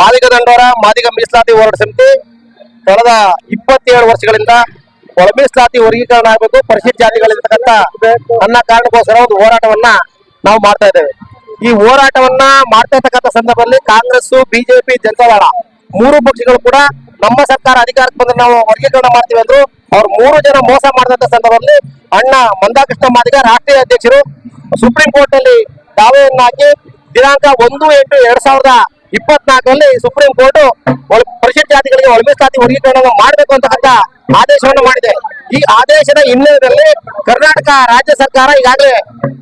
ಮಾದಿಗ ದಂಡೋರ ಮಾದಿಗ ಮೀಸಲಾತಿ ಹೋರಾಟ ಸಮಿತಿ ಕಳೆದ 27 ವರ್ಷಗಳಿಂದ ಒಳ ಮೀಸಲಾತಿ ವರ್ಗೀಕರಣ ಆಗಬೇಕು, ಪರಿಶಿಷ್ಟ ಜಾತಿಗಳಿರ್ತಕ್ಕಂಥ ನನ್ನ ಕಾರಣಕ್ಕೋಸ್ಕರ ಒಂದು ಹೋರಾಟವನ್ನ ನಾವು ಮಾಡ್ತಾ ಇದ್ದೇವೆ. ಈ ಹೋರಾಟವನ್ನ ಮಾಡ್ತಾ ಇರ್ತಕ್ಕಂಥ ಸಂದರ್ಭದಲ್ಲಿ ಕಾಂಗ್ರೆಸ್, ಬಿಜೆಪಿ, ಜನತಾದಳ ಮೂರು ಪಕ್ಷಗಳು ಕೂಡ ನಮ್ಮ ಸರ್ಕಾರ ಅಧಿಕಾರಕ್ಕೆ ಬಂದ್ರೆ ನಾವು ವರ್ಗೀಕರಣ ಮಾಡ್ತೀವಿ ಅಂದ್ರು. ಅವ್ರು 3 ಜನ ಮೋಸ ಮಾಡಿದಂತ ಸಂದರ್ಭದಲ್ಲಿ ಅಣ್ಣ ಮಂದಾಕೃಷ್ಣ ಮಾದಿಗ ರಾಷ್ಟ್ರೀಯ ಅಧ್ಯಕ್ಷರು ಸುಪ್ರೀಂ ಕೋರ್ಟ್ ನಲ್ಲಿ ದಾವೆಯನ್ನ ಹಾಕಿ ದಿನಾಂಕ 1/8/2024 ಸುಪ್ರೀಂ ಕೋರ್ಟ್ ಪರಿಶಿಷ್ಟ ಜಾತಿಗಳಿಗೆ ಒಳ ಮೀಸಲಾತಿ ವರ್ಗೀಕರಣ ಮಾಡಬೇಕು ಅಂತಕ್ಕಂಥ ಆದೇಶವನ್ನು ಮಾಡಿದೆ. ಈ ಆದೇಶದ ಹಿನ್ನೆಲೆಯಲ್ಲಿ ಕರ್ನಾಟಕ ರಾಜ್ಯ ಸರ್ಕಾರ ಈಗಾಗಲೇ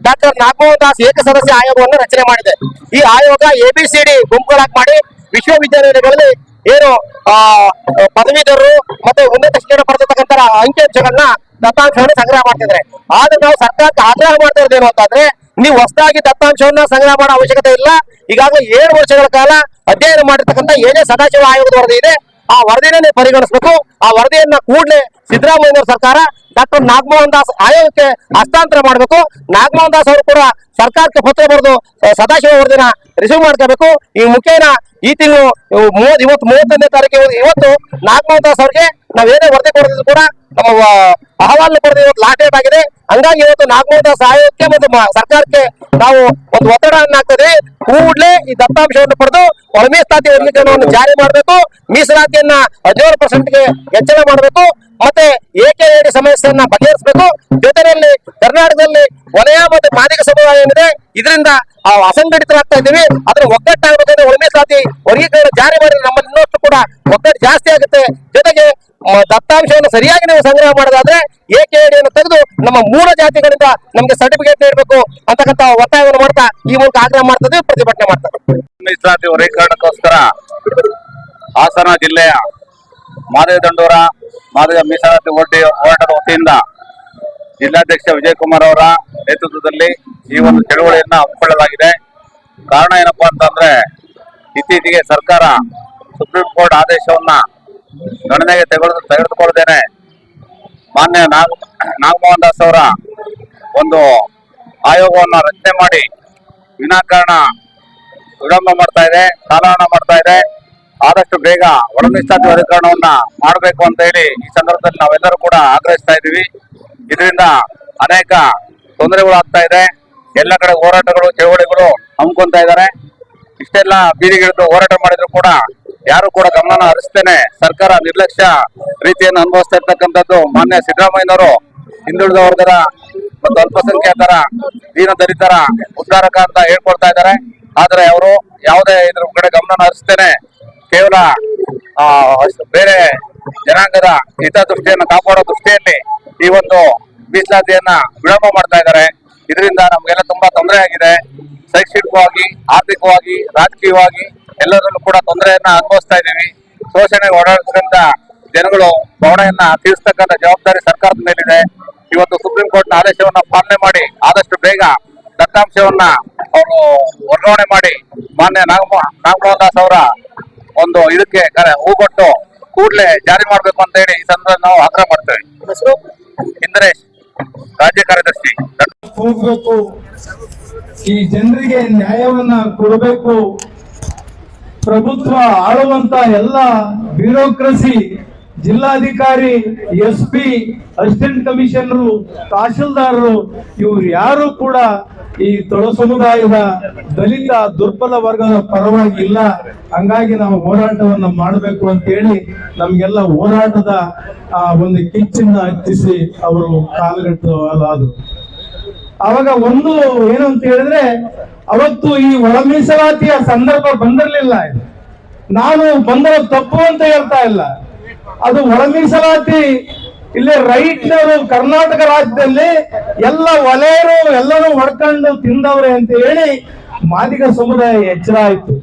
ಡಾಕ್ಟರ್ ನಾಗಮೋಹನ್ ದಾಸ್ ಏಕಸದಸ್ಯ ಆಯೋಗವನ್ನು ರಚನೆ ಮಾಡಿದೆ. ಈ ಆಯೋಗ ABCD ಗುಂಪುಗಳಾಗಿ ಮಾಡಿ ವಿಶ್ವವಿದ್ಯಾನಿಲಯಗಳಲ್ಲಿ ಏನು ಪದವೀಧರರು ಮತ್ತೆ ಉನ್ನತ ಶಿಕ್ಷಣ ಪಡೆದಿರ್ತಕ್ಕಂಥ ಅಂಕಿಅಂಶಗಳನ್ನ ದತ್ತಾಂಶವನ್ನು ಸಂಗ್ರಹ ಮಾಡ್ತಿದ್ರೆ. ಆದ್ರೆ ನಾವು ಸರ್ಕಾರಕ್ಕೆ ಆಗ್ರಹ ಮಾಡ್ತಾ ಇರೋದೇನು ಅಂತಂದ್ರೆ, ನೀವು ಹೊಸದಾಗಿ ದತ್ತಾಂಶವನ್ನ ಸಂಗ್ರಹ ಮಾಡೋ ಅವಶ್ಯಕತೆ ಇಲ್ಲ. ಈಗಾಗಲೇ 7 ವರ್ಷಗಳ ಕಾಲ ಅಧ್ಯಯನ ಮಾಡಿರ್ತಕ್ಕಂಥ ಏನೇ ಸದಾಶಿವ ಆಯೋಗದ ವರದಿ ಇದೆ, ಆ ವರದಿಯನ್ನೇ ಪರಿಗಣಿಸಬೇಕು. ಆ ವರದಿಯನ್ನ ಕೂಡಲೇ ಸಿದ್ದರಾಮಯ್ಯ ಸರ್ಕಾರ ಡಾಕ್ಟರ್ ನಾಗಮೋಹನ್ ದಾಸ್ ಆಯೋಗಕ್ಕೆ ಹಸ್ತಾಂತರ ಮಾಡಬೇಕು. ನಾಗಮೋಹನ್ ದಾಸ್ ಅವರು ಕೂಡ ಸರ್ಕಾರಕ್ಕೆ ಪತ್ರ ಬರೆದು ಸದಾಶಿವ ವರದಿನ ರಿಸೀವ್ ಮಾಡ್ಕೋಬೇಕು. ಈ ಮುಖೇನ ಈ ತಿಂಗಳು ಇವತ್ತು 31ನೇ ತಾರೀಕು ಇವತ್ತು ನಾಗಮೋಹನ್ ದಾಸ್ ಅವ್ರಿಗೆ ನಾವೇನೇ ವರದಿ ಕೊಡೋದು ಕೂಡ ನಮ್ಮ ಅಹವಾಲು ಬರೆದು ಇವತ್ತು ಲಾಸ್ಟ್ ಡೇಟ್ ಆಗಿದೆ. ಹಂಗಾಗಿ ಇವತ್ತು ನಾಗಮೋಹನ್ ದಾಸ್ ಆಯೋಗಕ್ಕೆ ಮತ್ತು ಸರ್ಕಾರಕ್ಕೆ ನಾವು ಒಂದು ಒತ್ತಡವನ್ನು ಹಾಕ್ತದೆ. ಕೂಡಲೇ ಈ ದತ್ತಾಂಶವನ್ನು ಪಡೆದು ಒಳ ಮೀಸಲಾತಿ ವರ್ಗೀಕರಣವನ್ನು ಜಾರಿ ಮಾಡಬೇಕು. ಮೀಸಲಾತಿಯನ್ನ 17%ಗೆ ಹೆಚ್ಚಳ ಮಾಡಬೇಕು. ಮತ್ತೆ AKAD ಸಮಸ್ಯೆಯನ್ನ ಬಗೆಹರಿಸಬೇಕು. ಜೊತೆಯಲ್ಲಿ ಕರ್ನಾಟಕದಲ್ಲಿ ವಲಯ ಮತ್ತು ಮಾದಿಗ ಸಮುದಾಯ ಏನಿದೆ ಇದರಿಂದ ಅಸಂಘಟಿತರಾಗ್ತಾ ಇದ್ದೀವಿ. ಅದನ್ನು ಒಗ್ಗಟ್ಟಾಗಬೇಕಾದ್ರೆ ಒಳ ಮೀಸಲಾತಿ ವರ್ಗೀಕರಣ ಜಾರಿ ಮಾಡಿದ್ರೆ ನಮ್ಮಲ್ಲಿ ಇನ್ನಷ್ಟು ಕೂಡ ಒಗ್ಗಟ್ಟು ಜಾಸ್ತಿ ಆಗುತ್ತೆ. ಜೊತೆಗೆ ದತ್ತಾಂಶವನ್ನು ಸರಿಯಾಗಿ ನೀವು ಸಂಗ್ರಹ ಮಾಡೋದಾದ್ರೆ AKAD ಅನ್ನು ತೆಗೆದು ನಮ್ಮ ಮೂಲ ಜಾತಿಗಳಿಂದ ನಮ್ಗೆ ಸರ್ಟಿಫಿಕೇಟ್ ನೀಡಬೇಕು ಅಂತಕ್ಕಂಥ ಒತ್ತಾಯವನ್ನು ಮಾಡ್ತಾ ಈ ಮೂಲಕ ಆಗ್ರಹ ಮಾಡ್ತದೆ, ಪ್ರತಿಭಟನೆ ಮಾಡ್ತದೆ. ಮೀಸಲಾತಿ ವರ್ಗೀಕರಣಕ್ಕೋಸ್ಕರ ಹಾಸನ ಜಿಲ್ಲೆಯ ಮಾದಿಗ ದಂಡೋರ ಮಾದಿಗ ಮೀಸಲಾತಿ ಹೋರಾಟದ ವತಿಯಿಂದ ಜಿಲ್ಲಾಧ್ಯಕ್ಷ ವಿಜಯ್ ಕುಮಾರ್ ಅವರ ನೇತೃತ್ವದಲ್ಲಿ ಈ ಒಂದು ಚಳವಳಿಯನ್ನ ಹಮ್ಮಿಕೊಳ್ಳಲಾಗಿದೆ. ಕಾರಣ ಏನಪ್ಪಾ ಅಂತಂದ್ರೆ, ಇತ್ತೀಚೆಗೆ ಸರ್ಕಾರ ಸುಪ್ರೀಂ ಕೋರ್ಟ್ ಆದೇಶವನ್ನ ಗಣನೆಗೆ ತೆಗೆದುಕೊಳ್ಳದೇನೆ ಮಾನ್ಯ ನಾಗಮೋಹನ್ ದಾಸ್ ಅವರ ಒಂದು ಆಯೋಗವನ್ನ ರಚನೆ ಮಾಡಿ ವಿನಾಕಾರಣ ವಿಳಂಬ ಮಾಡ್ತಾ ಇದೆ, ಕಾಲಹರಣ ಮಾಡ್ತಾ ಇದೆ. ಆದಷ್ಟು ಬೇಗ ಒಳ ಮೀಸಲಾತಿ ವರ್ಗೀಕರಣವನ್ನ ಮಾಡಬೇಕು ಅಂತ ಹೇಳಿ ಈ ಸಂದರ್ಭದಲ್ಲಿ ನಾವೆಲ್ಲರೂ ಕೂಡ ಆಗ್ರಹಿಸ್ತಾ ಇದ್ದೀವಿ. ಇದರಿಂದ ಅನೇಕ ತೊಂದರೆಗಳಾಗ್ತಾ ಇದೆ. ಎಲ್ಲ ಕಡೆ ಹೋರಾಟಗಳು, ಚಳವಳಿಗಳು ಹಮ್ಮಿಕೊಂತಾ ಇದ್ದಾರೆ. ಇಷ್ಟೆಲ್ಲ ಬೀದಿಗಿಳಿದು ಹೋರಾಟ ಮಾಡಿದ್ರು ಕೂಡ ಯಾರು ಕೂಡ ಗಮನ ಹರಿಸ್ತೇನೆ ಸರ್ಕಾರ ನಿರ್ಲಕ್ಷ್ಯ ರೀತಿಯನ್ನು ಅನುಭವಿಸ್ತಾ ಇರ್ತಕ್ಕಂಥದ್ದು ಮಾನ್ಯ ಸಿದ್ದರಾಮಯ್ಯನವರು ಹಿಂದುಳಿದ ವರ್ಗದ ಮತ್ತು ಅಲ್ಪಸಂಖ್ಯಾತರ ದೀನ ದಲಿತರ ಉದ್ಧಾರಕ ಅಂತ ಹೇಳ್ಕೊಳ್ತಾ ಇದ್ದಾರೆ. ಆದ್ರೆ ಅವರು ಯಾವುದೇ ಇದ್ರ ಕಡೆ ಗಮನ ಹರಿಸ್ತೇನೆ ಕೇವಲ ಬೇರೆ ಜನಾಂಗದ ಹಿತದೃಷ್ಟಿಯನ್ನು ಕಾಪಾಡೋ ದೃಷ್ಟಿಯಲ್ಲಿ ಈ ಒಂದು ಮೀಸಲಾತಿಯನ್ನ ವಿಳಂಬ ಮಾಡ್ತಾ ಇದ್ದಾರೆ. ಇದರಿಂದ ನಮ್ಗೆಲ್ಲ ತುಂಬಾ ತೊಂದರೆ ಆಗಿದೆ. ಶೈಕ್ಷಣಿಕವಾಗಿ, ಆರ್ಥಿಕವಾಗಿ, ರಾಜಕೀಯವಾಗಿ ಎಲ್ಲರಲ್ಲೂ ಕೂಡ ತೊಂದರೆಯನ್ನ ಅನುಭವಿಸ್ತಾ ಇದ್ದೀವಿ. ಶೋಷಣೆಗೆ ಓಡಾಡ್ತಕ್ಕಂಥ ಜನಗಳು ಬವಣೆಯನ್ನ ತೀರಿಸ್ತಕ್ಕಂಥ ಜವಾಬ್ದಾರಿ ಸರ್ಕಾರದ ಮೇಲಿದೆ. ಇವತ್ತು ಸುಪ್ರೀಂ ಕೋರ್ಟ್ ನ ಆದೇಶವನ್ನ ಪಾಲನೆ ಮಾಡಿ ಆದಷ್ಟು ಬೇಗ ದತ್ತಾಂಶವನ್ನ ಅವರು ವರ್ಗಾವಣೆ ಮಾಡಿ ಮಾನ್ಯ ನಾಗಮೋಹನ್ ದಾಸ್ ಅವರ ಒಂದು ಇದಕ್ಕೆ ಹೂಗೊಟ್ಟು ಕೂಡಲೇ ಜಾರಿ ಮಾಡಬೇಕು ಅಂತ ಹೇಳಿ ಈ ಸಂದರ್ಭದಲ್ಲಿ ನಾವು ಆಗ್ರಹ ಮಾಡ್ತೇವೆ. ಇಂದ್ರೇಶ್, ರಾಜ್ಯ ಕಾರ್ಯದರ್ಶಿ. ಹೋಗ್ಬೇಕು, ಈ ಜನರಿಗೆ ನ್ಯಾಯವನ್ನ ಕೊಡಬೇಕು. ಪ್ರಭುತ್ವ ಆಳುವಂತ ಎಲ್ಲ ಬ್ಯೂರೋಕ್ರಸಿ, ಜಿಲ್ಲಾಧಿಕಾರಿ, SP, ಅಸಿಸ್ಟೆಂಟ್ ಕಮಿಷನರು, ತಹಶೀಲ್ದಾರರು ಇವ್ರು ಯಾರು ಕೂಡ ಈ ತೊಳ ಸಮುದಾಯದ ದಲಿತ ದುರ್ಬಲ ವರ್ಗದ ಪರವಾಗಿ ಇಲ್ಲ. ಹಂಗಾಗಿ ನಾವು ಹೋರಾಟವನ್ನ ಮಾಡಬೇಕು ಅಂತ ಹೇಳಿ ನಮ್ಗೆಲ್ಲ ಹೋರಾಟದ ಒಂದು ಕಿಚ್ಚನ್ನ ಹಚ್ಚಿಸಿ ಅವರು ಕಾಲಗಟ್ಟಲಾದ್ರು. ಅವಾಗ ಒಂದು ಏನು ಅಂತ ಹೇಳಿದ್ರೆ, ಅವತ್ತು ಈ ಒಳ ಮೀಸಲಾತಿಯ ಸಂದರ್ಭ ಬಂದಿರಲಿಲ್ಲ. ನಾನು ಬಂದ ತಪ್ಪು ಅಂತ ಹೇಳ್ತಾ ಇಲ್ಲ. ಅದು ಒಳ ಮೀಸಲಾತಿ ಇಲ್ಲಿ ರೈಟ್ನವರು ಕರ್ನಾಟಕ ರಾಜ್ಯದಲ್ಲಿ ಎಲ್ಲ ವಲಯರು ಎಲ್ಲರೂ ಹೊಡ್ಕೊಂಡು ತಿಂದವ್ರೆ ಅಂತ ಹೇಳಿ ಮಾದಿಗ ಸಮುದಾಯ ಎಚ್ಚರ ಆಯ್ತು.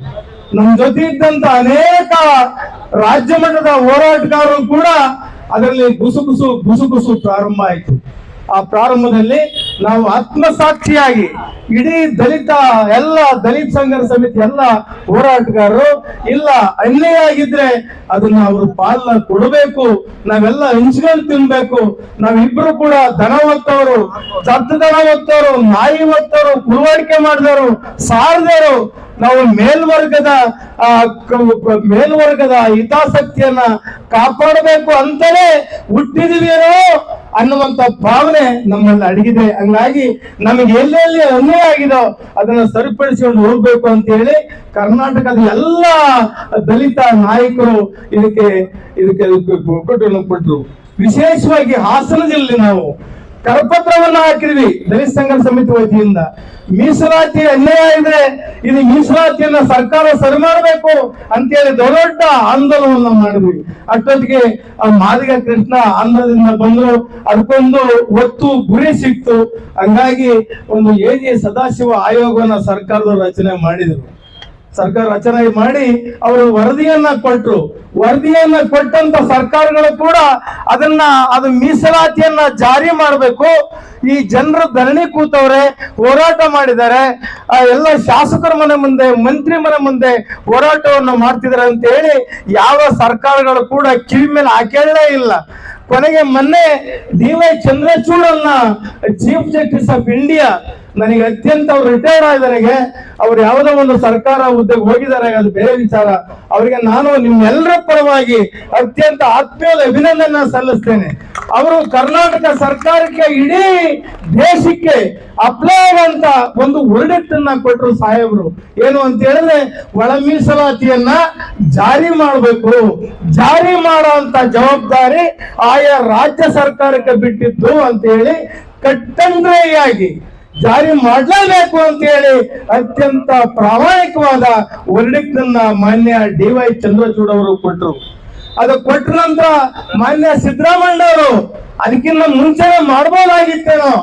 ನಮ್ ಜೊತೆ ಇದ್ದಂತ ಅನೇಕ ರಾಜ್ಯ ಮಟ್ಟದ ಹೋರಾಟಗಾರರು ಕೂಡ ಅದರಲ್ಲಿ ಗುಸುಗುಸು ಪ್ರಾರಂಭ ಆಯ್ತು. ಆ ಪ್ರಾರಂಭದಲ್ಲಿ ನಾವು ಆತ್ಮಸಾಕ್ಷಿಯಾಗಿ ಇಡೀ ಎಲ್ಲ ದಲಿತ ಸಂಘರ್ಷ ಸಮಿತಿ ಎಲ್ಲ ಹೋರಾಟಗಾರರು ಇಲ್ಲ ಅನ್ಯಾಯ ಆಗಿದ್ರೆ ಅದನ್ನ ಅವರು ಪಾಲನ ಕೊಡಬೇಕು, ನಾವೆಲ್ಲ ಹಂಚ್ಕೊಂಡು ತಿನ್ಬೇಕು. ನಾವಿಬ್ರು ಕೂಡ ದನ ಹೊತ್ತವರು, ದತ್ತ ದನ ಹೊತ್ತವರು, ನಾಯಿ ಹೊತ್ತವರು, ಕುರುವಾಡಿಕೆ ಮಾಡಿದವರು, ಸಾರದವರು, ನಾವು ಮೇಲ್ವರ್ಗದ ಹಿತಾಸಕ್ತಿಯನ್ನ ಕಾಪಾಡಬೇಕು ಅಂತಲೇ ಹುಟ್ಟಿದೀವೇನೋ ಅನ್ನುವಂತ ಭಾವನೆ ನಮ್ಮಲ್ಲಿ ಅಡಗಿದೆ. ಹಂಗಾಗಿ ನಮಗೆ ಎಲ್ಲೆಲ್ಲಿ ಅನ್ಯಾಯ ಆಗಿದೋ ಅದನ್ನ ಸರಿಪಡಿಸಿಕೊಂಡು ಹೋಗ್ಬೇಕು ಅಂತ ಹೇಳಿ ಕರ್ನಾಟಕದ ಎಲ್ಲ ದಲಿತ ನಾಯಕರು ಇದಕ್ಕೆ ಕೊಟ್ಟರು. ವಿಶೇಷವಾಗಿ ಹಾಸನ ಜಿಲ್ಲೆ ನಾವು ಕರಪತ್ರವನ್ನ ಹಾಕಿದ್ವಿ ದಲಿತ ಸಂಘರ್ಷ ಸಮಿತಿ ವತಿಯಿಂದ. ಮೀಸಲಾತಿ ಅನ್ಯಾಯ ಇದ್ರೆ ಇದು ಮೀಸಲಾತಿಯನ್ನ ಸರ್ಕಾರ ಸರಿ ಮಾಡಬೇಕು ಅಂತೇಳಿ ದೊಡ್ಡ ಆಂದೋಲನವನ್ನ ಮಾಡಿದ್ವಿ. ಅಷ್ಟೊತ್ತಿಗೆ ಮಾದಿಗ ಕೃಷ್ಣ ಆಂದೋಲನದಿಂದ ಬಂದ್ರು, ಅದಕ್ಕೊಂದು ಒತ್ತು ಗುರಿ ಸಿಕ್ತು. ಹಂಗಾಗಿ ಒಂದು ಎ.ಜೆ. ಸದಾಶಿವ ಆಯೋಗವನ್ನ ಸರ್ಕಾರದವರು ರಚನೆ ಮಾಡಿದ್ರು. ಸರ್ಕಾರ ರಚನೆ ಮಾಡಿ ಅವರು ವರದಿಯನ್ನ ಕೊಟ್ಟರು. ವರದಿಯನ್ನ ಕೊಟ್ಟಂತ ಸರ್ಕಾರಗಳು ಕೂಡ ಅದು ಮೀಸಲಾತಿಯನ್ನ ಜಾರಿ ಮಾಡಬೇಕು. ಈ ಜನರು ಧರಣಿ ಕೂತವ್ರೆ, ಹೋರಾಟ ಮಾಡಿದ್ದಾರೆ, ಎಲ್ಲ ಶಾಸಕರ ಮನೆ ಮುಂದೆ, ಮಂತ್ರಿ ಮನೆ ಮುಂದೆ ಹೋರಾಟವನ್ನು ಮಾಡ್ತಿದ್ದಾರೆ ಅಂತ ಹೇಳಿ ಯಾವ ಸರ್ಕಾರಗಳು ಕೂಡ ಕಿವಿ ಮೇಲೆ ಹಾಕೇಳೇ ಇಲ್ಲ. ಕೊನೆಗೆ ಮೊನ್ನೆ DY. ಚಂದ್ರಚೂಡನ್ನ chief justice of India, ನನಗೆ ಅತ್ಯಂತ ಅವ್ರು ರಿಟೈರ್ಡ್ ಆಗಿದ್ದಾರೆ, ಅವ್ರು ಯಾವುದೋ ಒಂದು ಸರ್ಕಾರ ಹುದ್ದೆಗೆ ಹೋಗಿದ್ದಾರೆ, ಅದು ಬೇರೆ ವಿಚಾರ. ಅವರಿಗೆ ನಾನು ನಿಮ್ಮೆಲ್ಲರ ಪರವಾಗಿ ಅತ್ಯಂತ ಆತ್ಮೀಯ ಅಭಿನಂದನೆ ಸಲ್ಲಿಸ್ತೇನೆ. ಅವರು ಕರ್ನಾಟಕ ಸರ್ಕಾರಕ್ಕೆ ಇಡೀ ದೇಶಕ್ಕೆ ಅಪ್ಲೈ ಅಂತ ಒಂದು ವರ್ಡಿಕ್ಟ್ ಕೊಟ್ಟರು ಸಾಹೇಬರು. ಏನು ಅಂತ ಹೇಳಿದ್ರೆ ಒಳ ಮೀಸಲಾತಿಯನ್ನ ಜಾರಿ ಮಾಡಬೇಕು, ಜಾರಿ ಮಾಡುವಂತ ಜವಾಬ್ದಾರಿ ಆಯಾ ರಾಜ್ಯ ಸರ್ಕಾರಕ್ಕೆ ಬಿಟ್ಟಿದ್ದು ಅಂತ ಹೇಳಿ ಕಟ್ಟಂಡ್ರೆಯಾಗಿ ಜಾರಿ ಮಾಡಲೇಬೇಕು ಅಂತ ಹೇಳಿ ಅತ್ಯಂತ ಪ್ರಾಮಾಣಿಕವಾದ ವರ್ಡಿಕ್ಟ್ ಮಾನ್ಯ ಡಿ.ವೈ. ಚಂದ್ರಚೂಡ್ ಅವರು ಕೊಟ್ಟರು. ಅದು ಕೊಟ್ಟ ನಂತರ ಮಾನ್ಯ ಸಿದ್ದರಾಮಯ್ಯ ಅವರು ಅದಕ್ಕಿಂತ ಮುಂಚೆನೆ ಮಾಡ್ಬೋದಾಗಿತ್ತೇನೋ,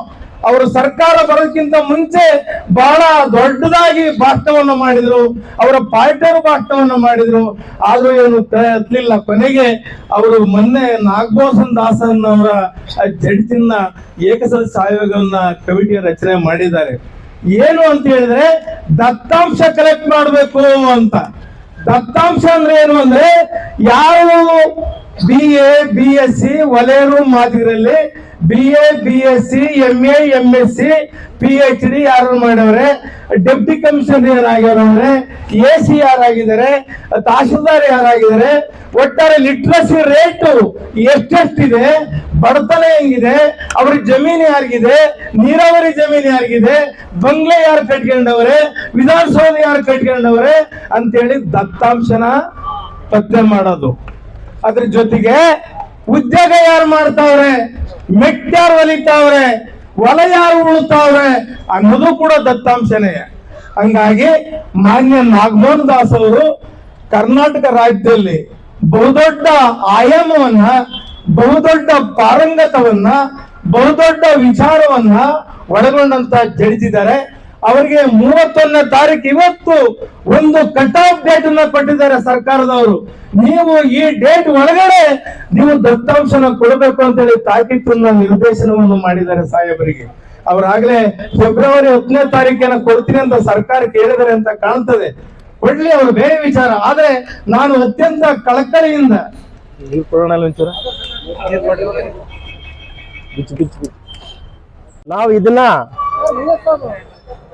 ಅವರು ಸರ್ಕಾರ ಬರೋಕ್ಕಿಂತ ಮುಂಚೆ ಬಹಳ ದೊಡ್ಡದಾಗಿ ಭಾಷಣವನ್ನು ಮಾಡಿದ್ರು, ಅವರ ಪಾರ್ಟಿಯವರು ಭಾಷಣವನ್ನು ಮಾಡಿದ್ರು. ಆದ್ರೂ ಏನು ಹತ್ತಲಿಲ್ಲ. ಕೊನೆಗೆ ಅವರು ಮೊನ್ನೆ ನಾಗಭೂಷಣ್ ದಾಸನ್ ಅವರ ಜಡ್ಜಿನ ಏಕಸದಸ್ಯ ಆಯೋಗವನ್ನ ಕಮಿಟಿಯ ರಚನೆ ಮಾಡಿದ್ದಾರೆ. ಏನು ಅಂತ ಹೇಳಿದ್ರೆ ದತ್ತಾಂಶ ಕಲೆಕ್ಟ್ ಮಾಡಬೇಕು ಅಂತ. ದತ್ತಾಂಶ ಅಂದ್ರೆ ಏನು ಅಂದ್ರೆ ಯಾರು BA BSc ಒಲೆಯರು ಮಾದಿಗರಲ್ಲಿ BA BSc MA MSc PhD ಯಾರು ಮಾಡವ್ರೆ, ಡೆಪ್ಟಿ ಕಮಿಷನರ್ ಯಾರಾಗ್ಯಾರವ್ರೆ, AC ಯಾರಾಗಿದ್ದಾರೆ, ತಹಶೀಲ್ದಾರ್ ಯಾರಾಗಿದ್ದಾರೆ, ಒಟ್ಟಾರೆ ಲಿಟ್ರಸಿ ರೇಟ್ ಎಷ್ಟೆಷ್ಟಿದೆ, ಬಡತನ ಹೆಂಗಿದೆ, ಅವ್ರಿಗೆ ಜಮೀನು ಯಾರಿಗಿದೆ, ನೀರಾವರಿ ಜಮೀನು ಯಾರಿಗಿದೆ, ಬಂಗ್ಲೆ ಯಾರು ಕಟ್ಕೊಂಡವ್ರೆ, ವಿಧಾನಸೌಧ ಯಾರು ಕಟ್ಕೊಂಡವ್ರೆ ಅಂತೇಳಿ ದತ್ತಾಂಶನ ಪತ್ತೆ ಮಾಡೋದು. ಅದ್ರ ಜೊತೆಗೆ ಉದ್ಯೋಗ ಯಾರು ಮಾಡ್ತಾವ್ರೆ, ಮೆಟ್ ಯಾರು ಹೊಲಿತಾವ್ರೆ, ಹೊಲ ಯಾರು ಉಳುತ್ತಾವ್ರೆ ಅನ್ನೋದು ಕೂಡ ದತ್ತಾಂಶನೇ. ಹಂಗಾಗಿ ಮಾನ್ಯ ನಾಗಮೋಹನ್ ದಾಸ್ ಅವರು ಕರ್ನಾಟಕ ರಾಜ್ಯದಲ್ಲಿ ಬಹುದೊಡ್ಡ ಆಯಾಮವನ್ನ, ಬಹುದೊಡ್ಡ ಪಾರಂಗತವನ್ನ, ಬಹುದೊಡ್ಡ ವಿಚಾರವನ್ನ ಒಳಗೊಂಡಂತ ಜಡ್ಜಿದ್ದಾರೆ. ಅವರಿಗೆ 31ನೇ ತಾರೀಕು ಇವತ್ತು ಒಂದು ಕಟ್ ಆಫ್ ಡೇಟ್ ಅನ್ನ ಕೊಟ್ಟಿದ್ದಾರೆ ಸರ್ಕಾರದವರು. ನೀವು ಈ ಡೇಟ್ ಒಳಗಡೆ ನೀವು ದತ್ತಾಂಶನ ಕೊಡಬೇಕು ಅಂತ ಹೇಳಿ ತಾಕೀತನ್ನ ನಿರ್ದೇಶನವನ್ನು ಮಾಡಿದ್ದಾರೆ ಸಾಹೇಬರಿಗೆ. ಅವರಾಗ್ಲೇ ಫೆಬ್ರವರಿ 10ನೇ ತಾರೀಕಿನ ಕೊಡ್ತೀನಿ ಅಂತ ಸರ್ಕಾರಕ್ಕೆ ಹೇಳಿದ್ದಾರೆ ಅಂತ ಕಾಣ್ತದೆ. ಕೊಡ್ಲಿ, ಅವರು ಬೇರೆ ವಿಚಾರ. ಆದ್ರೆ ನಾನು ಅತ್ಯಂತ ಕಳಕಳಿಯಿಂದ ನಾವು ಇದನ್ನ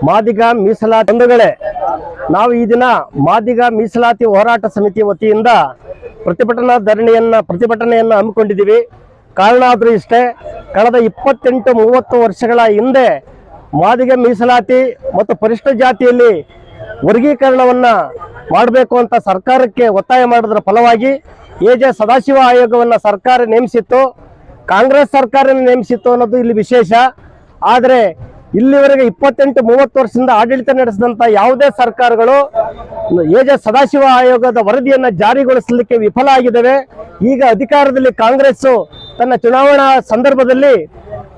ಮಾದಿಗ ಮೀಸಲಾತಿ ಬಂಧುಗಳೇ, ನಾವು ಈ ದಿನ ಮಾದಿಗ ಮೀಸಲಾತಿ ಹೋರಾಟ ಸಮಿತಿ ವತಿಯಿಂದ ಪ್ರತಿಭಟನೆಯನ್ನ ಹಮ್ಮಿಕೊಂಡಿದ್ದೀವಿ. ಕಾರಣ ಆದ್ರೂ ಇಷ್ಟೇ, ಕಳೆದ 28-30 ವರ್ಷಗಳ ಹಿಂದೆ ಮಾದಿಗ ಮೀಸಲಾತಿ ಮತ್ತು ಪರಿಶಿಷ್ಟ ಜಾತಿಯಲ್ಲಿ ವರ್ಗೀಕರಣವನ್ನ ಮಾಡಬೇಕು ಅಂತ ಸರ್ಕಾರಕ್ಕೆ ಒತ್ತಾಯ ಮಾಡೋದ್ರ ಫಲವಾಗಿ ಎ.ಜೆ. ಸದಾಶಿವ ಆಯೋಗವನ್ನ ಸರ್ಕಾರ ನೇಮಿಸಿತ್ತು. ಕಾಂಗ್ರೆಸ್ ಸರ್ಕಾರ ನೇಮಿಸಿತ್ತು ಅನ್ನೋದು ಇಲ್ಲಿ ವಿಶೇಷ. ಆದರೆ ಇಲ್ಲಿವರೆಗೆ 28-30 ವರ್ಷದಿಂದ ಆಡಳಿತ ನಡೆಸಿದಂತ ಯಾವುದೇ ಸರ್ಕಾರಗಳು ಎ.ಜೆ. ಸದಾಶಿವ ಆಯೋಗದ ವರದಿಯನ್ನ ಜಾರಿಗೊಳಿಸಲಿಕ್ಕೆ ವಿಫಲ ಆಗಿದ್ದಾವೆ. ಈಗ ಅಧಿಕಾರದಲ್ಲಿ ಕಾಂಗ್ರೆಸ್ ತನ್ನ ಚುನಾವಣಾ ಸಂದರ್ಭದಲ್ಲಿ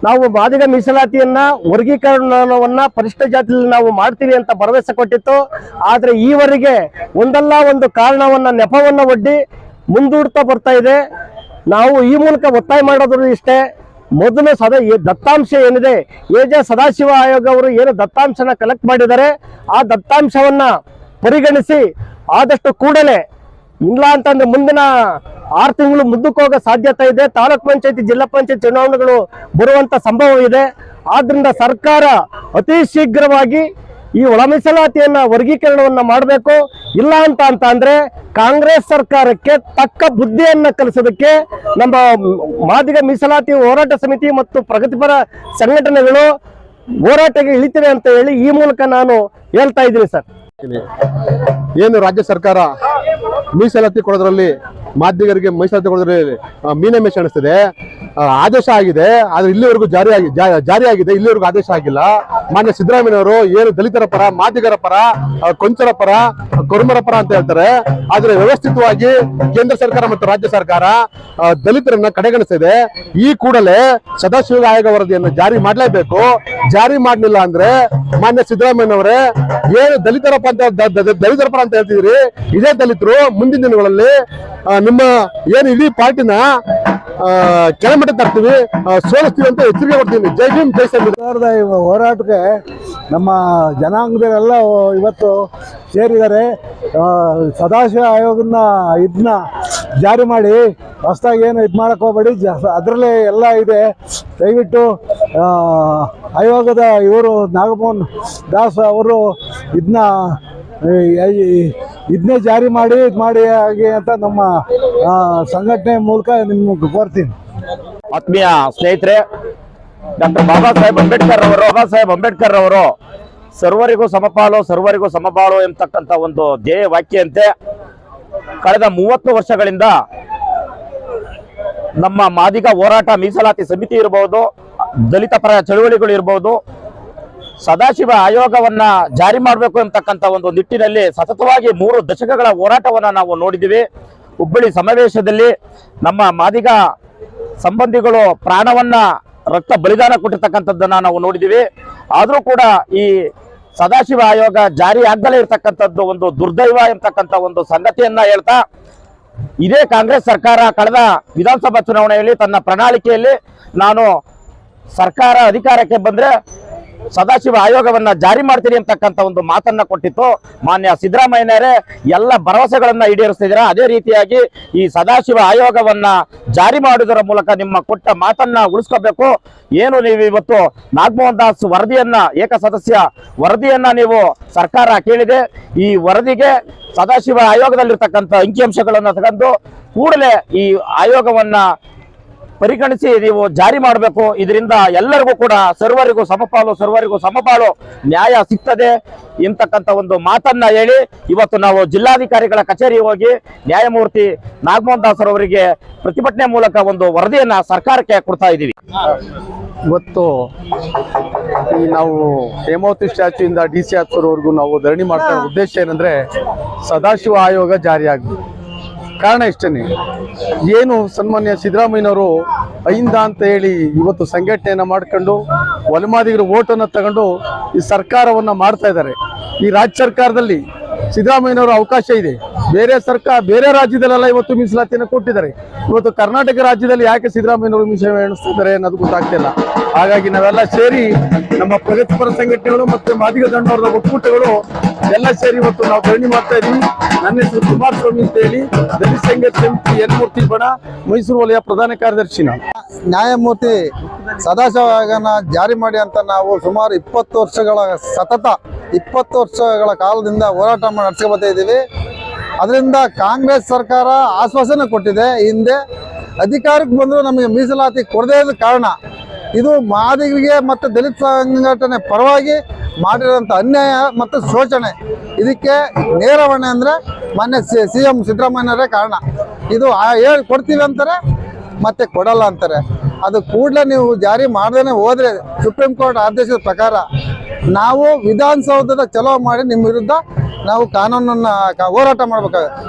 ನಾವು ಮಾದಿಗ ಮೀಸಲಾತಿಯನ್ನ ವರ್ಗೀಕರಣವನ್ನ ಪರಿಶಿಷ್ಟ ಜಾತಿಯಲ್ಲಿ ನಾವು ಮಾಡ್ತೀವಿ ಅಂತ ಭರವಸೆ ಕೊಟ್ಟಿತ್ತು. ಆದ್ರೆ ಈವರೆಗೆ ಒಂದಲ್ಲ ಒಂದು ಕಾರಣವನ್ನ ನೆಪವನ್ನ ಒಡ್ಡಿ ಮುಂದೂಡ್ತಾ ಬರ್ತಾ ಇದೆ. ನಾವು ಈ ಮೂಲಕ ಒತ್ತಾಯ ಮಾಡೋದು ಇಷ್ಟೇ, ಮೊದಲು ದತ್ತಾಂಶ ಏನಿದೆ ಎಜೆ ಸದಾಶಿವ ಆಯೋಗ ಅವರು ಏನು ದತ್ತಾಂಶನ ಕಲೆಕ್ಟ್ ಮಾಡಿದ್ದಾರೆ ಆ ದತ್ತಾಂಶವನ್ನ ಪರಿಗಣಿಸಿ ಆದಷ್ಟು ಕೂಡಲೇ ಇಲ್ಲ ಅಂತಂದ್ರೆ ಮುಂದಿನ 6 ತಿಂಗಳು ಮುಂದಕ್ಕೆ ಹೋಗೋ ಸಾಧ್ಯತೆ ಇದೆ. ತಾಲೂಕ್ ಪಂಚಾಯತಿ ಜಿಲ್ಲಾ ಪಂಚಾಯತ್ ಚುನಾವಣೆಗಳು ಬರುವಂತ ಸಂಭವ ಇದೆ. ಆದ್ರಿಂದ ಸರ್ಕಾರ ಅತಿ ಶೀಘ್ರವಾಗಿ ಈ ಒಳ ಮೀಸಲಾತಿಯನ್ನ ವರ್ಗೀಕರಣವನ್ನ ಮಾಡಬೇಕು. ಇಲ್ಲ ಅಂದ್ರೆ ಕಾಂಗ್ರೆಸ್ ಸರ್ಕಾರಕ್ಕೆ ತಕ್ಕ ಬುದ್ಧಿಯನ್ನ ಕಲಿಸೋದಕ್ಕೆ ನಮ್ಮ ಮಾದಿಗ ಮೀಸಲಾತಿ ಹೋರಾಟ ಸಮಿತಿ ಮತ್ತು ಪ್ರಗತಿಪರ ಸಂಘಟನೆಗಳು ಹೋರಾಟಕ್ಕೆ ಇಳಿತಿವೆ ಅಂತ ಹೇಳಿ ಈ ಮೂಲಕ ನಾನು ಹೇಳ್ತಾ ಇದ್ದೀನಿ ಸರ್. ಏನು ರಾಜ್ಯ ಸರ್ಕಾರ ಮೀಸಲಾತಿ ಕೊಡೋದ್ರಲ್ಲಿ ಮಾದಿಗರಿಗೆ ಮೀಸಲಾತಿ ಕೊಡೋದ್ರಲ್ಲಿ ಮೀನಮೇಷ ಅನಿಸ್ತದೆ. ಆದೇಶ ಆಗಿದೆ, ಆದ್ರೆ ಇಲ್ಲಿವರೆಗೂ ಜಾರಿಯಾಗಿದೆ, ಇಲ್ಲಿವರೆಗೂ ಆದೇಶ ಆಗಿಲ್ಲ. ಮಾನ್ಯ ಸಿದ್ದರಾಮಯ್ಯನವರು ಏನು ದಲಿತರ ಪರ, ಮಾದಿಗರ ಪರ, ಕೊಂಚರ ಪರ, ಕುರುಮರ ಪರ ಅಂತ ಹೇಳ್ತಾರೆ. ಆದ್ರೆ ವ್ಯವಸ್ಥಿತವಾಗಿ ಕೇಂದ್ರ ಸರ್ಕಾರ ಮತ್ತು ರಾಜ್ಯ ಸರ್ಕಾರ ದಲಿತರನ್ನ ಕಡೆಗಣಿಸಿದೆ. ಈ ಕೂಡಲೇ ಸದಾಶಿವ ಆಯೋಗ ವರದಿಯನ್ನು ಜಾರಿ ಮಾಡಲೇಬೇಕು. ಜಾರಿ ಮಾಡಲಿಲ್ಲ ಅಂದ್ರೆ ಮಾನ್ಯ ಸಿದ್ದರಾಮಯ್ಯನವರೇ ಏನು ದಲಿತರ ಪರ ಅಂತ ಹೇಳ್ತಿದ್ರಿ, ಇದೇ ದಲಿತರು ಮುಂದಿನ ದಿನಗಳಲ್ಲಿ ನಿಮ್ಮ ಏನು ಇಡೀ ಪಾರ್ಟಿನ ಕೆಳಮಟ್ಟ ತರ್ತೀವಿ, ಸೋಲಿಸ್ತೀವಿ ಅಂತ ಎಚ್ಚರಿಕೆ ಕೊಡ್ತೀವಿ. ಜೈ ಭೀಮ್, ಜೈ ಸಂವಿಧಾನ. ಹೋರಾಟಕ್ಕೆ ನಮ್ಮ ಜನಾಂಗದವರೆಲ್ಲ ಇವತ್ತು ಸೇರಿದ್ದಾರೆ. ಸದಾಶಿವ ಆಯೋಗನ ಇದನ್ನ ಜಾರಿ ಮಾಡಿ ಹೊಸದಾಗಿ ಏನು ಇದು ಮಾಡಕ್ಕೆ ಹೋಗ್ಬೇಡಿ, ಅದರಲ್ಲೇ ಎಲ್ಲ ಇದೆ. ದಯವಿಟ್ಟು ಆಯೋಗದ ಇವರು ನಾಗಮೋಹನ್ ದಾಸ್ ಅವರು ಇದನ್ನೇ ಜಾರಿ ಮಾಡಿ ಹಾಗೆ ಅಂತ ನಮ್ಮ ಸಂಘಟನೆ ಮೂಲಕ ನಿಮ್ಗೆ ಕೋರ್ತೀನಿ. ಆತ್ಮೀಯ ಸ್ನೇಹಿತರೆ, ಡಾಕ್ಟರ್ ಬಾಬಾ ಸಾಹೇಬ್ ಅಂಬೇಡ್ಕರ್ ಅವರು ಸರ್ವರಿಗೂ ಸಮಪಾಲು ಎಂಬತಕ್ಕಂಥ ಒಂದು ಧ್ಯೇಯ ವಾಕ್ಯಂತೆ ಕಳೆದ 30 ವರ್ಷಗಳಿಂದ ನಮ್ಮ ಮಾದಿಗ ಹೋರಾಟ ಮೀಸಲಾತಿ ಸಮಿತಿ ಇರಬಹುದು, ದಲಿತ ಪರ ಚಳುವಳಿಗಳು ಇರಬಹುದು, ಸದಾಶಿವ ಆಯೋಗವನ್ನ ಜಾರಿ ಮಾಡಬೇಕು ಎಂಬತಕ್ಕಂಥ ಒಂದು ನಿಟ್ಟಿನಲ್ಲಿ ಸತತವಾಗಿ 3 ದಶಕಗಳ ಹೋರಾಟವನ್ನ ನಾವು ನೋಡಿದ್ದೀವಿ. ಹುಬ್ಬಳ್ಳಿ ಸಮಾವೇಶದಲ್ಲಿ ನಮ್ಮ ಮಾದಿಗ ಸಂಬಂಧಿಗಳು ಪ್ರಾಣವನ್ನ ರಕ್ತ ಬಲಿದಾನ ಕೊಟ್ಟಿರ್ತಕ್ಕಂಥದ್ದನ್ನ ನಾವು ನೋಡಿದ್ದೀವಿ. ಆದರೂ ಕೂಡ ಈ ಸದಾಶಿವ ಆಯೋಗ ಜಾರಿ ಆಗದಲೇ ಇರತಕ್ಕಂಥದ್ದು ಒಂದು ದುರ್ದೈವ ಎಂಬತಕ್ಕಂಥ ಒಂದು ಸಂಗತಿಯನ್ನ ಹೇಳ್ತಾ, ಇದೇ ಕಾಂಗ್ರೆಸ್ ಸರ್ಕಾರ ಕಳೆದ ವಿಧಾನಸಭಾ ಚುನಾವಣೆಯಲ್ಲಿ ತನ್ನ ಪ್ರಣಾಳಿಕೆಯಲ್ಲಿ ನಾನು ಸರ್ಕಾರ ಅಧಿಕಾರಕ್ಕೆ ಬಂದ್ರೆ ಸದಾಶಿವ ಆಯೋಗವನ್ನ ಜಾರಿ ಮಾಡ್ತೀನಿ ಅಂತಕ್ಕಂಥ ಒಂದು ಮಾತನ್ನ ಕೊಟ್ಟಿತ್ತು. ಮಾನ್ಯ ಸಿದ್ದರಾಮಯ್ಯನವರೇ ಎಲ್ಲ ಭರವಸೆಗಳನ್ನ ಈಡೇರಿಸ್ತಿದ್ದೀರಾ. ಅದೇ ರೀತಿಯಾಗಿ ಈ ಸದಾಶಿವ ಆಯೋಗವನ್ನ ಜಾರಿ ಮಾಡುವುದರ ಮೂಲಕ ನಿಮ್ಮ ಕೊಟ್ಟ ಮಾತನ್ನ ಉಳಿಸ್ಕೋಬೇಕು. ಏನು ನೀವು ಇವತ್ತು ನಾಗಮೋಹನ್ ದಾಸ್ ವರದಿಯನ್ನ, ಏಕಸದಸ್ಯ ವರದಿಯನ್ನ ನೀವು ಸರ್ಕಾರ ಕೇಳಿದೆ. ಈ ವರದಿಗೆ ಸದಾಶಿವ ಆಯೋಗದಲ್ಲಿರ್ತಕ್ಕಂಥ ಅಂಕಿಅಂಶಗಳನ್ನ ತಗೊಂಡು ಕೂಡಲೇ ಈ ಆಯೋಗವನ್ನ ಪರಿಗಣಿಸಿ ನೀವು ಜಾರಿ ಮಾಡಬೇಕು. ಇದರಿಂದ ಎಲ್ಲರಿಗೂ ಕೂಡ ಸರ್ವರಿಗೂ ಸಮಪಾಲು ನ್ಯಾಯ ಸಿಗ್ತದೆ ಎಂತಕ್ಕಂಥ ಒಂದು ಮಾತನ್ನ ಹೇಳಿ ಇವತ್ತು ನಾವು ಜಿಲ್ಲಾಧಿಕಾರಿಗಳ ಕಚೇರಿ ಹೋಗಿ ನ್ಯಾಯಮೂರ್ತಿ ನಾಗಮೋಹನ್ ದಾಸ್ ಅವರಿಗೆ ಪ್ರತಿಭಟನೆ ಮೂಲಕ ಒಂದು ವರದಿಯನ್ನ ಸರ್ಕಾರಕ್ಕೆ ಕೊಡ್ತಾ ಇದ್ದೀವಿ. ಇವತ್ತು ನಾವು ಹೇಮಾವತಿ ಸ್ಟ್ಯಾಚ್ಯೂ ಇಂದ DC ಆಸ್ಪತ್ರೆವರೆಗೂ ನಾವು ಧರಣಿ ಮಾಡ್ತಾ ಇರೋ ಉದ್ದೇಶ ಏನಂದ್ರೆ ಸದಾಶಿವ ಆಯೋಗ ಜಾರಿಯಾಗಬೇಕು. ಕಾರಣ ಇಷ್ಟೇ, ಏನು ಸನ್ಮಾನ್ಯ ಸಿದ್ದರಾಮಯ್ಯನವರು ಅಹಿಂದ ಅಂತ ಹೇಳಿ ಇವತ್ತು ಸಂಘಟನೆಯನ್ನ ಮಾಡ್ಕೊಂಡು ಒಲಮಾದಿಗರ ಓಟನ್ನು ತಗೊಂಡು ಈ ಸರ್ಕಾರವನ್ನ ಮಾಡ್ತಾ ಇದ್ದಾರೆ. ಈ ರಾಜ್ಯ ಸರ್ಕಾರದಲ್ಲಿ ಸಿದ್ದರಾಮಯ್ಯನವರು ಅವಕಾಶ ಇದೆ. ಬೇರೆ ರಾಜ್ಯದಲ್ಲೆಲ್ಲ ಇವತ್ತು ಮೀಸಲಾತಿಯನ್ನು ಕೊಟ್ಟಿದ್ದಾರೆ. ಇವತ್ತು ಕರ್ನಾಟಕ ರಾಜ್ಯದಲ್ಲಿ ಯಾಕೆ ಸಿದ್ದರಾಮಯ್ಯನವರು ಮೀಸಲು ಎಣಿಸ್ತಿದ್ದಾರೆ ಅನ್ನೋದು ಗೊತ್ತಾಗ್ತಿಲ್ಲ. ಹಾಗಾಗಿ ನಾವೆಲ್ಲ ಸೇರಿ ನಮ್ಮ ಪ್ರಗತಿಪರ ಸಂಘಟನೆಗಳು ಮತ್ತು ಮಾದಿಗ ದಂಡವರದ ಒಕ್ಕೂಟಗಳು ಎಲ್ಲ ಸೇರಿ ಇವತ್ತು ನಾವು ಧರಣಿ ಮಾಡ್ತಾ ಇದೀವಿ. ನನ್ನ ಹೆಸರು ಕುಮಾರಸ್ವಾಮಿ ಅಂತ ಹೇಳಿ, ದಲಿತ ಸಂಘರ್ಷ ಸಮಿತಿ ಯಲಮೂರ್ತಿ ಬಣ, ಮೈಸೂರು ವಲಯ ಪ್ರಧಾನ ಕಾರ್ಯದರ್ಶಿ. ನ್ಯಾಯಮೂರ್ತಿ ಸದಾಶಿವ ಆಯೋಗನ ಜಾರಿ ಮಾಡಿ ಅಂತ ನಾವು ಸುಮಾರು 20 ವರ್ಷಗಳ ಕಾಲದಿಂದ ಹೋರಾಟ ನಡೆಸ್ಕೊಂಡು ಬರ್ತಾ ಇದ್ದೀವಿ. ಅದರಿಂದ ಕಾಂಗ್ರೆಸ್ ಸರ್ಕಾರ ಆಶ್ವಾಸನೆ ಕೊಟ್ಟಿದೆ. ಹಿಂದೆ ಅಧಿಕಾರಕ್ಕೆ ಬಂದರೂ ನಮಗೆ ಮೀಸಲಾತಿ ಕೊಡದೇ ಇದ್ದ ಕಾರಣ ಇದು ಮಾದಿಗರಿಗೆ ಮತ್ತು ದಲಿತ ಸಂಘಟನೆ ಪರವಾಗಿ ಮಾಡಿರೋಂಥ ಅನ್ಯಾಯ ಮತ್ತು ಶೋಷಣೆ. ಇದಕ್ಕೆ ನೇರ ಹೊಣೆ ಅಂದರೆ ಮಾನ್ಯ CM ಸಿದ್ದರಾಮಯ್ಯನವರೇ ಕಾರಣ. ಇದು ಹೇಳಿ ಕೊಡ್ತೀವಿ ಅಂತಾರೆ, ಮತ್ತೆ ಕೊಡಲ್ಲ ಅಂತಾರೆ. ಅದು ಕೂಡಲೇ ನೀವು ಜಾರಿ ಮಾಡದೇ ಹೋದರೆ ಸುಪ್ರೀಂ ಕೋರ್ಟ್ ಆದೇಶದ ಪ್ರಕಾರ ನಾವು ವಿಧಾನಸೌಧದ ಚಲೋ ಮಾಡಿ ನಿಮ್ಮ ವಿರುದ್ಧ ನಾವು ಕಾನೂನನ್ನು ಹೋರಾಟ ಮಾಡಬೇಕಾಗುತ್ತೆ.